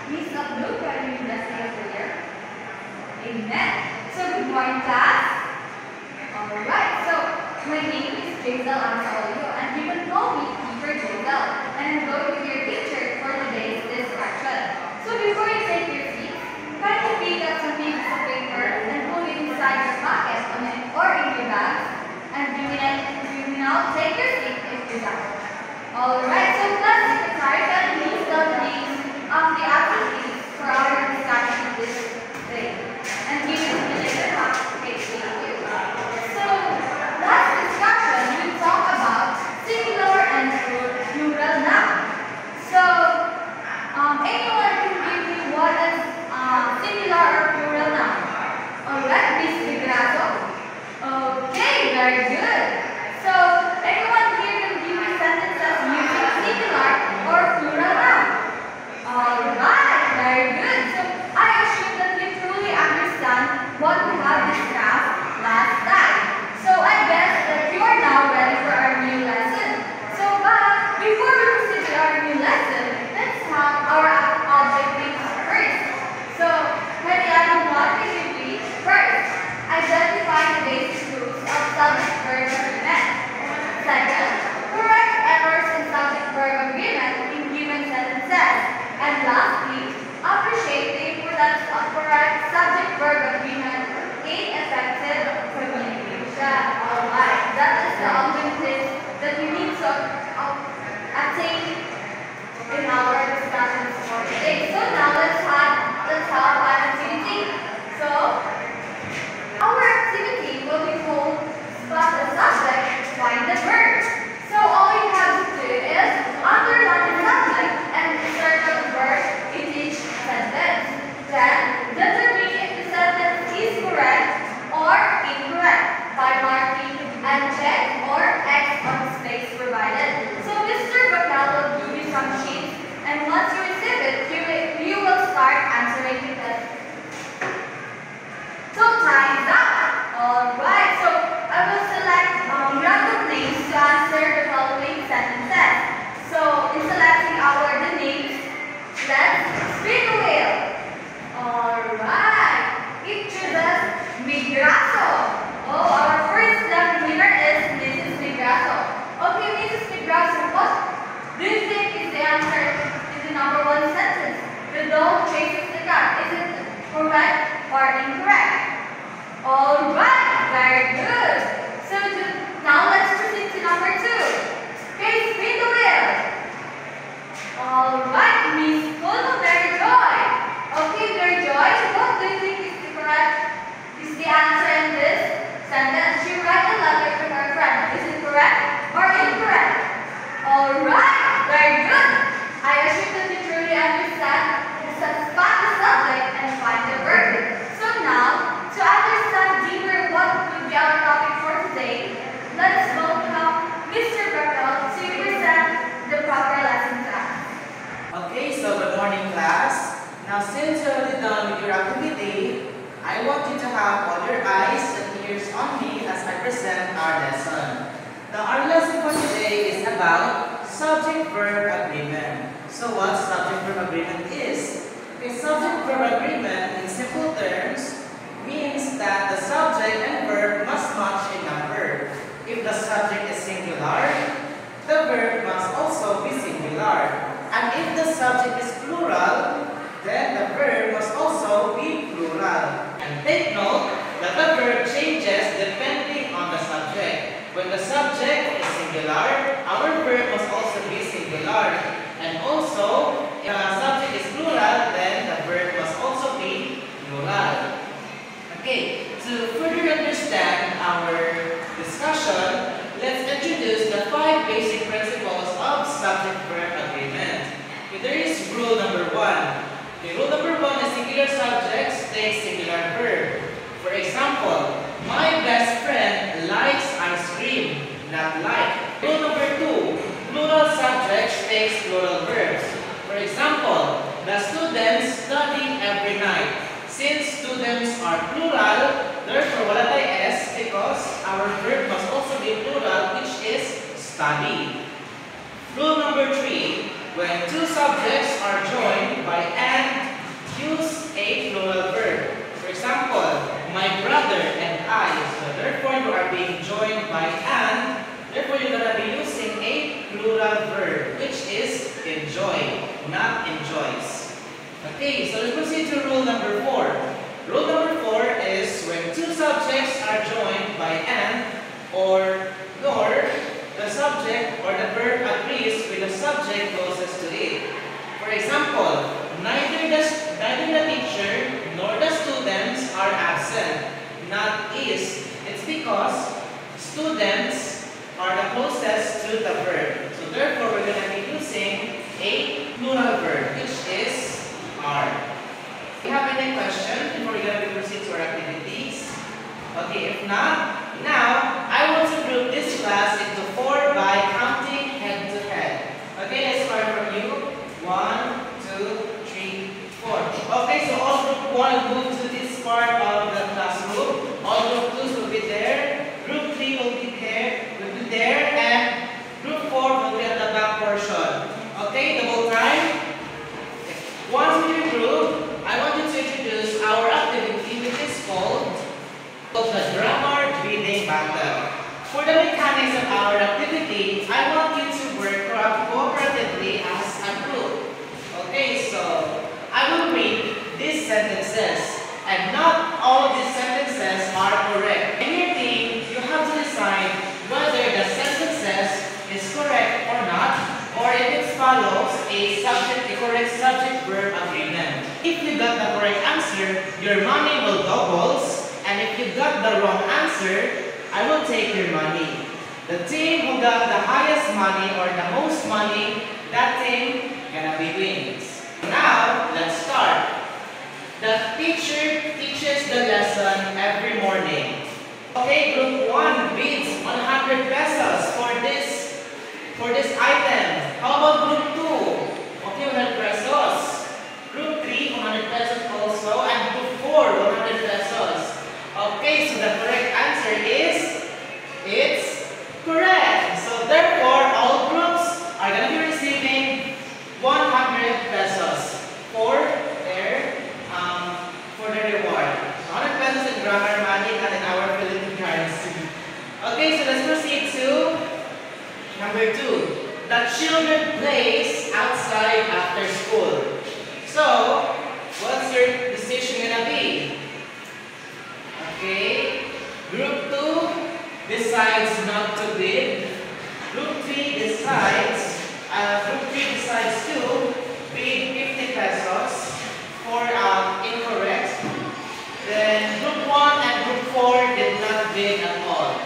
Miss Abdul, can you bless me over here? Amen. So, good morning, class. Alright, so my name is Jazel Ansaolio, and you can call me Teacher Jazel, and I'm going to be your teacher for today's discussion. So, before you take your seat, kindly pick up some pieces of paper and put it inside your pocket or in your bag, and you may now take your seat if you're done. Alright, so class secretary can list down the names of the activities for our discussion this day, and give it to the later half page. Thank you. So, last discussion we talked about singular and plural nouns. So, anyone can give me what is singular or plural noun? Alright, Miss Negrasso. Okay, very good. So, anyone here can give me sentences using singular or plural noun? Alright, very good. So, I assume that you truly understand what we have discussed last time. So, I guess that you are now ready for our new lesson. So, but before we proceed to our new lesson, let's have our objectives first. So, what can you please? First, identify the basic rules of subject-verb agreement. Second, correct errors in subject-verb agreement in given sentences. And lastly, appreciate the importance of correct subject-verb agreement in effective communication. Alright, that is the objectives that you need to attain in our discussions for today. So now let's have an activity. So our activity will be called spot the subject, find the verb. So all you have to do is underline the subject and circle the verb in each sentence. Then determine if the sentence is correct or incorrect by marking and check or X on the space provided. So Mr. Bacal will give you some sheets, and once you receive it, you will start answering the test. So time's up. Alright, so I will select random names to answer the following sentences. So in selecting the names, let's spin the wheel. Alright, it chooses Negrasso. Oh, our first winner is Mrs. Negrasso. Okay, Mrs. Negrasso, what do you think is the answer to the number one sentence? The dog chases the cat. Is it correct or incorrect? Alright, very good. So now let's proceed to number two. Okay, spin the wheel. Alright, Miss Mary Joy. Okay, Mary Joy, what do you think is the correct? Is the answer in this sentence? She write a letter to her friend. Is it correct or incorrect? Alright, very good. I assume that you truly understand spot the subject and find the verb. So now, to understand deeper what will be our topic for today, let us welcome Mr. Bacal to present the proper lesson class. Okay, so good morning class. Now since you're already done with your activity, I want you to have all your eyes and ears on me as I present our lesson. Now our lesson for today is about subject-verb agreement. So what subject-verb agreement is? A subject-verb agreement, in simple terms, means that the subject and verb must match in number. If the subject is singular, the verb must also be singular. And if the subject is plural, then the verb must also be plural. And take note that the verb changes depending on the subject. When the subject is singular, our verb must also be singular. And also, if the subject is plural, then the verb must also be plural. Okay, to further understand our discussion, let's introduce the 5 basic principles of subject-verb agreement. Okay, there is rule number 1. Okay, rule number 1 is singular subjects take singular verb. For example, my best friend likes ice cream, not like. Rule number 2, plural subjects takes plural verbs. For example, the students study every night. Since students are plural, therefore wala tayo S because our verb must also be plural, which is study. Rule number 3, when two subjects are joined by and a plural verb. For example, my brother and I. So therefore, you are being joined by an. Therefore, you're gonna be using a plural verb, which is enjoy, not enjoys. Okay, so let's proceed to rule number 4. Rule number 4 is when two subjects are joined by an or nor, the subject or the verb agrees with the subject closest to it. For example, neither the teacher nor the students are absent. Not is. It's because students are the closest to the verb. So therefore, we're going to be using a plural verb, which is are. Do you have any questions before we're going to proceed to our activities? Okay, if not, now I want to group this class into 4 by counting head to head. Okay, let's start from you. 1, 2, 3, 4. Okay, so all group 1 will move to this part of the classroom. All group 2s will be there. Group 3 will be there, and group 4 will be at the back portion. Okay, double time. Once we regroup, I want you to introduce our activity, which is called the grammar reading battle. For the mechanics of our activity, I want you to work cooperatively as a group. Okay, so I will read these sentences, and not all of these sentences are correct. In your team, you have to decide whether the sentences is correct or not, or if it follows a correct subject-verb agreement. If you got the correct answer, your money will doubles. And if you got the wrong answer, I will take your money. The team who got the highest money or the most money, that team gonna be wins. Now, let's start. The teacher teaches the lesson every morning. Okay, group 1 bids 100 pesos for this item. How about group 2? Okay, 100 pesos. Group 3, 100 pesos also, and group 4, 100 pesos. Okay, so the correct answer is, it's correct. So therefore, all groups are going to be receiving 100 pesos for their reward. 100 pesos in grammar money and in our Philippine currency. Okay, so let's proceed to number 2. The children plays outside after school. So, what's your decision gonna be? Okay, group 2 decides not to bid. Group 3 decides to bid 50 pesos for incorrect. Then group 1 and group 4 did not bid at all.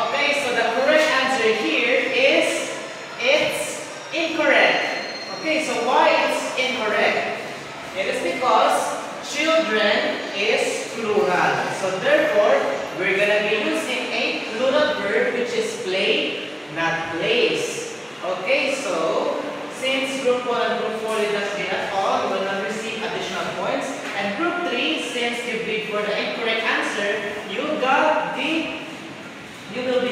Okay, so the correct answer here is it's incorrect. Okay, so why it's incorrect? It is because children is plural. So therefore, we're gonna be using a plural verb which is play, not plays. Okay, so since group 1 and group 4 did not bid at all, you will not receive additional points. And group 3, since you bid for the incorrect answer, you will be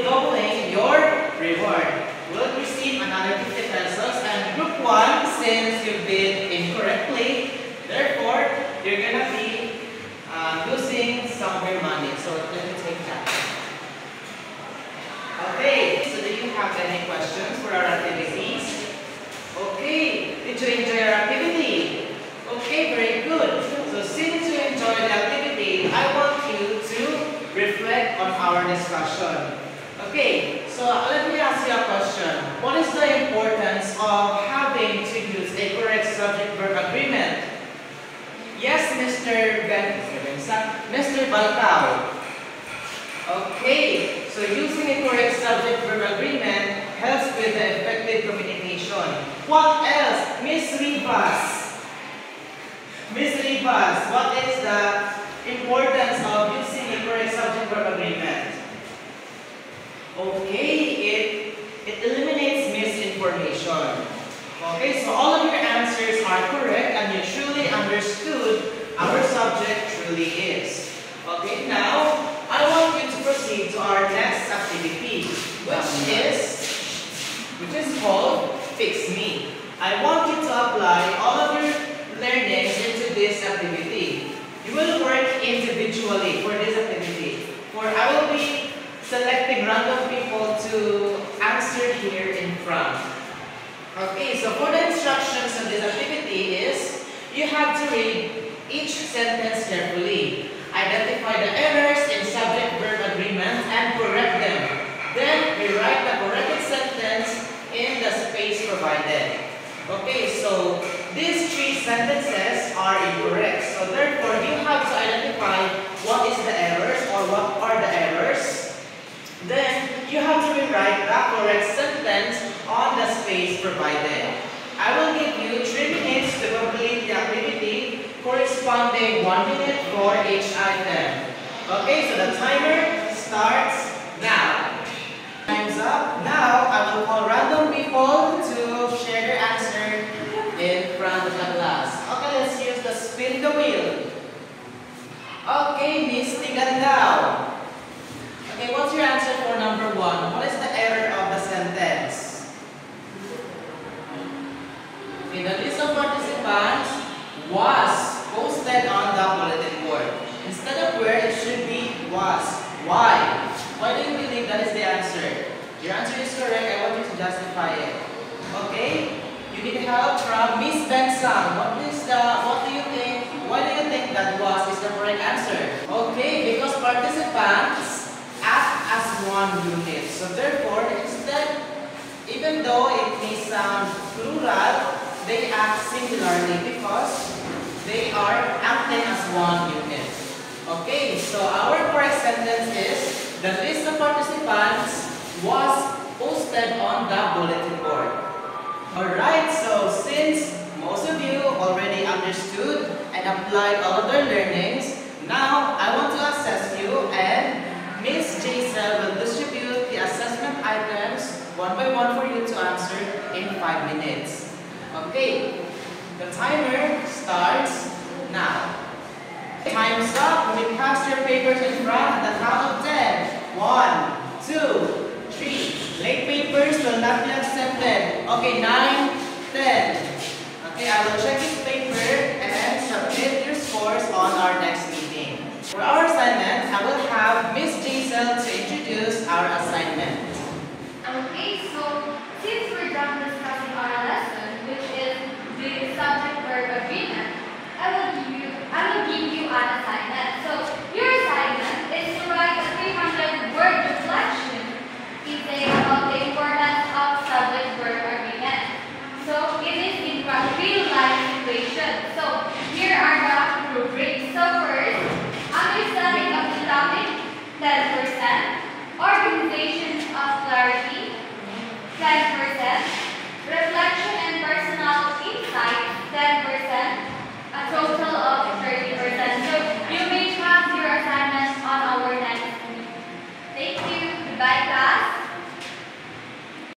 doubling your reward. You will receive another 50 pesos. And group 1, since you bid incorrectly, therefore, you're gonna be losing some of your money. So let me take that. Okay, so do you have any questions for our activities? Okay, did you enjoy our activity? Okay, very good. So since you enjoyed the activity, I want you to reflect on our discussion. Okay, so let me ask you a question. What is the importance of having to use a correct subject-verb agreement? Yes, Mr. Balcao. Okay, so using a correct subject-verb agreement helps with the effective communication. What else? Miss Rivas. Miss Rivas, what is the importance of using a correct subject-verb agreement? Okay, it eliminates misinformation. Okay, so all of your answers are correct and you truly understood our subject truly is. Okay, now I want you to proceed to our next activity, which is called Fix Me. I want you to apply all of your learnings into this activity. individually for this activity. For I will be selecting random people to answer here in front. Okay, so for the instructions of this activity is, you have to read each sentence carefully. Identify the errors in subject-verb agreement and correct them. Then, rewrite the corrected sentence in the space provided. Okay, so these three sentences are incorrect. So therefore, you have to identify what is the errors or what are the errors. Then, you have to rewrite the correct sentence on the space provided. I will give you 3 minutes to complete the activity corresponding 1 minute for each item. Okay, so the timer starts now. Time's up. Now, I will call random people to share their answer in front of the class. Okay, let's use the spin the wheel. Okay, Miss Tigandao. Okay, what's your answer for number 1? What is the error of the sentence? Okay, the list of participants was posted on the bulletin board. Instead of where, it should be was. Why? Why do you believe that is the answer? Your answer is correct. I want you to justify it. Okay? You need help from Miss Benson. What do you think? Why do you think that was is the correct answer? Okay, because participants act as one unit. So therefore, instead, even though it may sound plural, they act singularly because they are acting as one unit. Okay, so our correct sentence is, the list of participants was posted on the bulletin board. Alright, so since most of you already understood and applied all of their learnings, now I want to assess you, and Miss Jaisel will distribute the assessment items one by one for you to answer in 5 minutes. Okay, the timer starts now. Time's up. When you pass your papers in front at the count of 10. 1, 2, 3. Late papers will not be accepted. Okay, 9, 10. Okay, I will check this paper and submit your scores on our next meeting. For our assignment, I will have Miss Jaisel